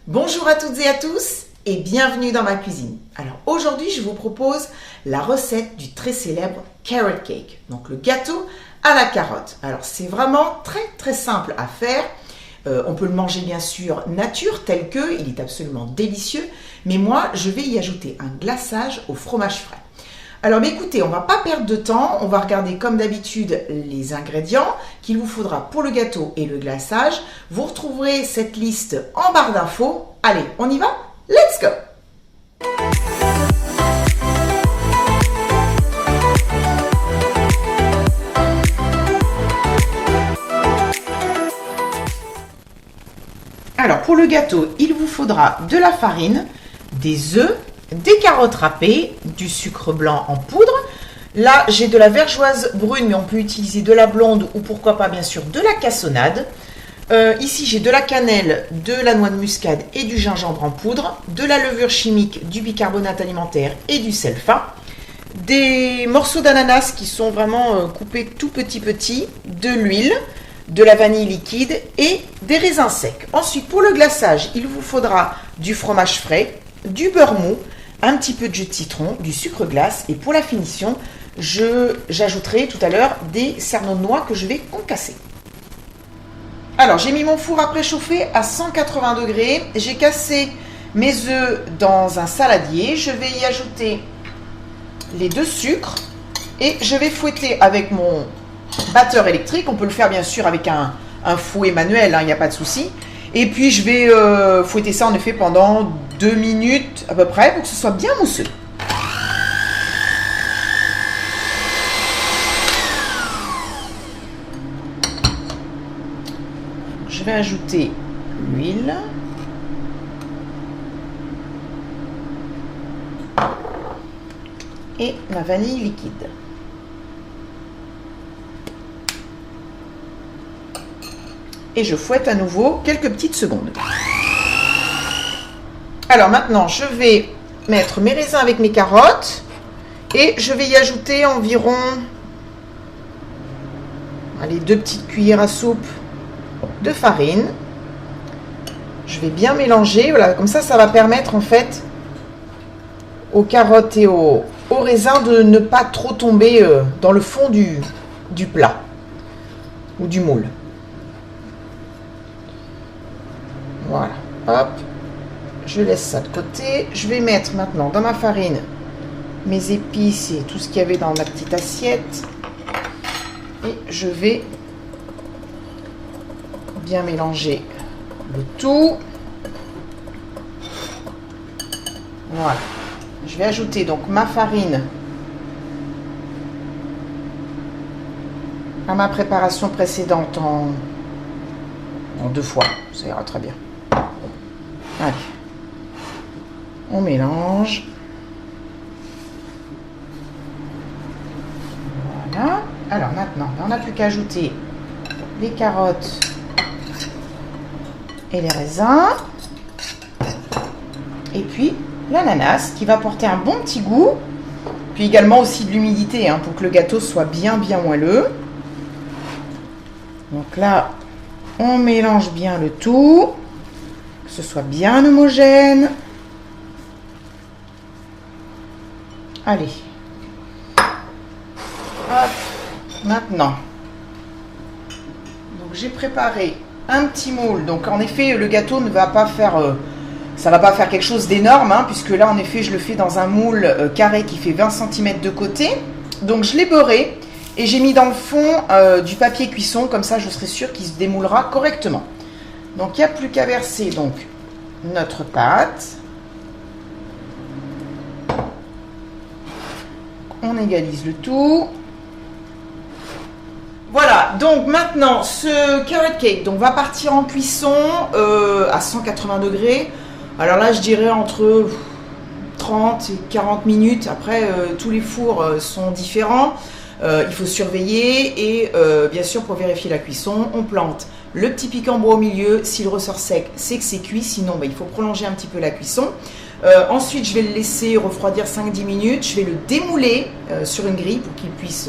Bonjour à toutes et à tous et bienvenue dans ma cuisine. Alors aujourd'hui je vous propose la recette du très célèbre carrot cake, donc le gâteau à la carotte. Alors c'est vraiment très simple à faire. On peut le manger bien sûr nature tel que, il est absolument délicieux, mais moi je vais y ajouter un glaçage au fromage frais. Alors écoutez, on va pas perdre de temps, on va regarder comme d'habitude les ingrédients qu'il vous faudra pour le gâteau et le glaçage. Vous retrouverez cette liste en barre d'infos. Allez, on y va? Let's go! Alors pour le gâteau, il vous faudra de la farine, des œufs, des carottes râpées, du sucre blanc en poudre. Là, j'ai de la vergeoise brune, mais on peut utiliser de la blonde ou pourquoi pas bien sûr de la cassonade. Ici, j'ai de la cannelle, de la noix de muscade et du gingembre en poudre, de la levure chimique, du bicarbonate alimentaire et du sel fin, des morceaux d'ananas qui sont vraiment coupés tout petits, de l'huile, de la vanille liquide et des raisins secs. Ensuite, pour le glaçage, il vous faudra du fromage frais, du beurre mou, un petit peu de jus de citron, du sucre glace et pour la finition, j'ajouterai tout à l'heure des cerneaux de noix que je vais concasser. Alors, j'ai mis mon four à préchauffer à 180 degrés. J'ai cassé mes œufs dans un saladier. Je vais y ajouter les deux sucres et je vais fouetter avec mon batteur électrique. On peut le faire bien sûr avec un fouet manuel, il n'y a pas de souci. Et puis, je vais fouetter ça en effet pendant 2 minutes à peu près pour que ce soit bien mousseux. Je vais ajouter l'huile. Et ma vanille liquide. Et je fouette à nouveau quelques petites secondes. Alors maintenant, je vais mettre mes raisins avec mes carottes. Et je vais y ajouter environ 2 petites cuillères à soupe de farine. Je vais bien mélanger, voilà, comme ça va permettre en fait aux carottes et aux raisins de ne pas trop tomber dans le fond du plat ou du moule. Voilà, hop, je laisse ça de côté. Je vais mettre maintenant dans ma farine mes épices et tout ce qu'il y avait dans ma petite assiette et je vais bien mélanger le tout. Voilà. Je vais ajouter donc ma farine à ma préparation précédente en 2 fois. Ça ira très bien. Allez. On mélange. Voilà. Alors maintenant, on n'a plus qu'à ajouter les carottes et les raisins et puis l'ananas qui va apporter un bon petit goût, puis également aussi de l'humidité pour que le gâteau soit bien moelleux. Donc là on mélange bien le tout, que ce soit bien homogène. Allez, hop, maintenant donc j'ai préparé un petit moule. Donc en effet le gâteau ne va pas faire ça va pas faire quelque chose d'énorme puisque là en effet je le fais dans un moule carré qui fait 20 cm de côté. Donc je l'ai beurré et j'ai mis dans le fond du papier cuisson, comme ça je serai sûre qu'il se démoulera correctement. Donc il n'y a plus qu'à verser donc notre pâte. On égalise le tout. Voilà, donc maintenant ce carrot cake va partir en cuisson à 180 degrés. Alors là je dirais entre 30 et 40 minutes. Après tous les fours sont différents. Il faut surveiller et bien sûr pour vérifier la cuisson, on plante le petit piquant bois au milieu. S'il ressort sec, c'est que c'est cuit. Sinon il faut prolonger un petit peu la cuisson. Ensuite je vais le laisser refroidir 5-10 minutes. Je vais le démouler sur une grille pour qu'il puisse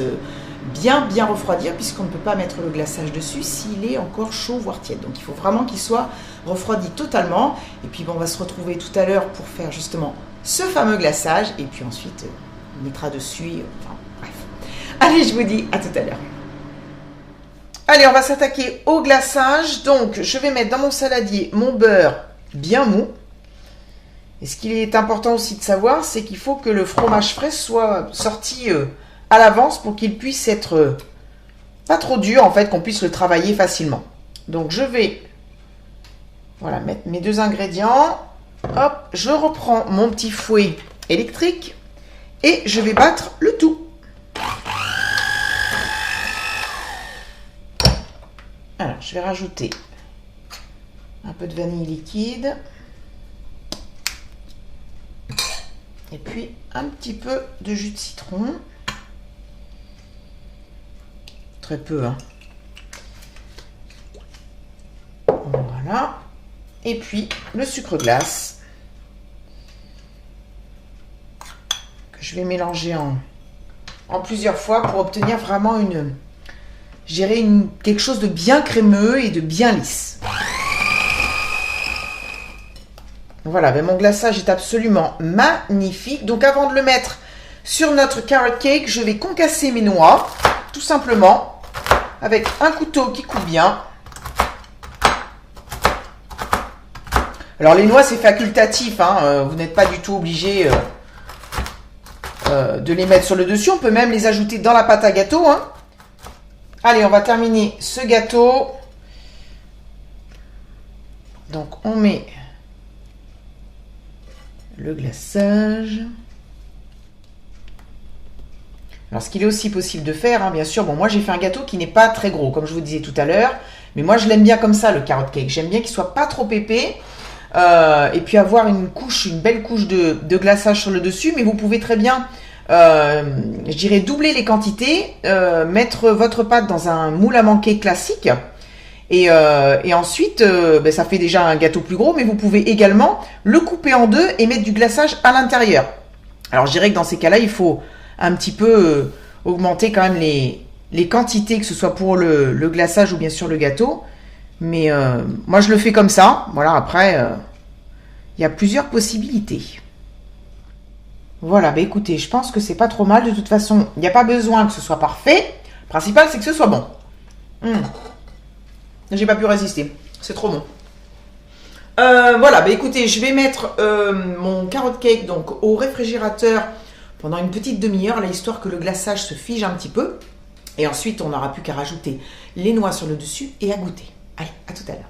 bien refroidir, puisqu'on ne peut pas mettre le glaçage dessus s'il est encore chaud, voire tiède. Donc il faut vraiment qu'il soit refroidi totalement. Et puis bon, on va se retrouver tout à l'heure pour faire justement ce fameux glaçage. Et puis ensuite, on mettra dessus. Enfin, bref. Allez, je vous dis à tout à l'heure. Allez, on va s'attaquer au glaçage. Donc, je vais mettre dans mon saladier mon beurre bien mou. Et ce qu'il est important aussi de savoir, c'est qu'il faut que le fromage frais soit sorti à l'avance pour qu'il puisse être pas trop dur, en fait, qu'on puisse le travailler facilement. Donc, je vais voilà, mettre mes 2 ingrédients. Hop, je reprends mon petit fouet électrique et je vais battre le tout. Alors, je vais rajouter un peu de vanille liquide. Et puis, un petit peu de jus de citron. Très peu, hein. Voilà. Et puis, le sucre glace. Que je vais mélanger en plusieurs fois pour obtenir vraiment quelque chose de bien crémeux et de bien lisse. Voilà, ben mon glaçage est absolument magnifique. Donc avant de le mettre sur notre carrot cake, je vais concasser mes noix, tout simplement, avec un couteau qui coupe bien. Alors les noix, c'est facultatif, hein, vous n'êtes pas du tout obligé de les mettre sur le dessus. On peut même les ajouter dans la pâte à gâteau, hein. Allez, on va terminer ce gâteau. Donc, on met le glaçage. Alors, ce qu'il est aussi possible de faire, hein, bien sûr, bon, moi j'ai fait un gâteau qui n'est pas très gros, comme je vous disais tout à l'heure, mais moi je l'aime bien comme ça, le carrot cake. J'aime bien qu'il soit pas trop épais, et puis avoir une belle couche de glaçage sur le dessus, mais vous pouvez très bien, je dirais, doubler les quantités, mettre votre pâte dans un moule à manquer classique, et ensuite, ça fait déjà un gâteau plus gros, mais vous pouvez également le couper en deux et mettre du glaçage à l'intérieur. Alors, je dirais que dans ces cas-là, il faut un petit peu augmenter quand même les quantités, que ce soit pour le glaçage ou bien sûr le gâteau. Mais moi, je le fais comme ça. Voilà, après, il y a plusieurs possibilités. Voilà, écoutez, je pense que c'est pas trop mal. De toute façon, il n'y a pas besoin que ce soit parfait. Le principal, c'est que ce soit bon. J'ai pas pu résister. C'est trop bon. Voilà, écoutez, je vais mettre mon carrot cake donc au réfrigérateur pendant une petite demi-heure, là, histoire que le glaçage se fige un petit peu. Et ensuite, on n'aura plus qu'à rajouter les noix sur le dessus et à goûter. Allez, à tout à l'heure.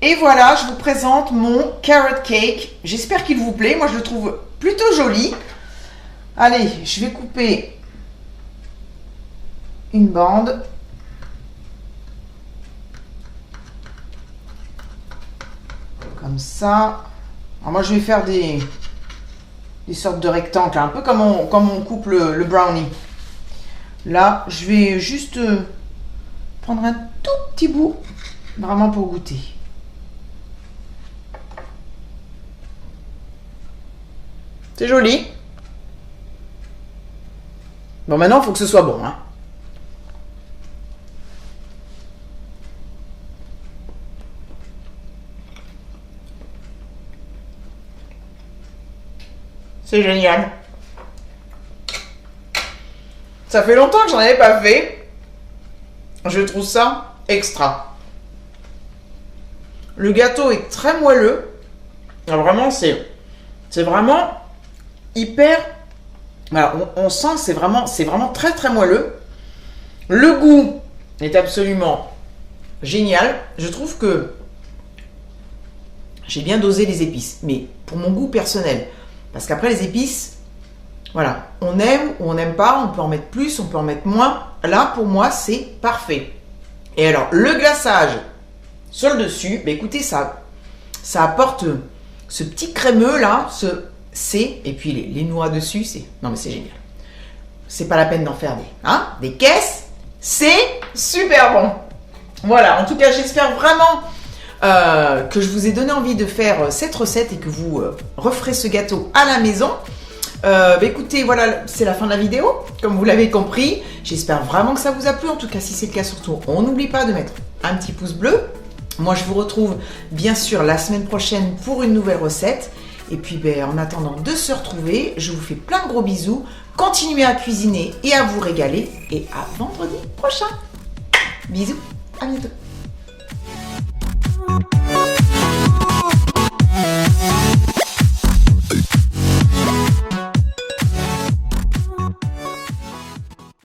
Et voilà, je vous présente mon carrot cake. J'espère qu'il vous plaît. Moi, je le trouve plutôt joli. Allez, je vais couper une bande. Comme ça. Alors moi, je vais faire des sortes de rectangles, un peu comme on coupe le brownie. Là, je vais juste prendre un tout petit bout, vraiment pour goûter. C'est joli. Bon, maintenant, il faut que ce soit bon, hein. C'est génial. Ça fait longtemps que j'en avais pas fait. Je trouve ça extra. Le gâteau est très moelleux. Alors vraiment, c'est vraiment hyper... Alors, on sent, c'est vraiment très très moelleux. Le goût est absolument génial. Je trouve que j'ai bien dosé les épices. Mais pour mon goût personnel... Parce qu'après, les épices, voilà, on aime ou on n'aime pas, on peut en mettre plus, on peut en mettre moins. Là, pour moi, c'est parfait. Et alors, le glaçage sur le dessus, écoutez, ça apporte ce petit crémeux là, et puis les noix dessus, non mais c'est génial. C'est pas la peine d'en faire des caisses, c'est super bon. Voilà, en tout cas, j'espère vraiment que je vous ai donné envie de faire cette recette et que vous referez ce gâteau à la maison. Écoutez, voilà, c'est la fin de la vidéo, comme vous l'avez compris. J'espère vraiment que ça vous a plu. En tout cas, si c'est le cas, surtout, on n'oublie pas de mettre un petit pouce bleu. Moi, je vous retrouve bien sûr la semaine prochaine pour une nouvelle recette. Et puis, en attendant de se retrouver, je vous fais plein de gros bisous. Continuez à cuisiner et à vous régaler. Et à vendredi prochain. Bisous, à bientôt.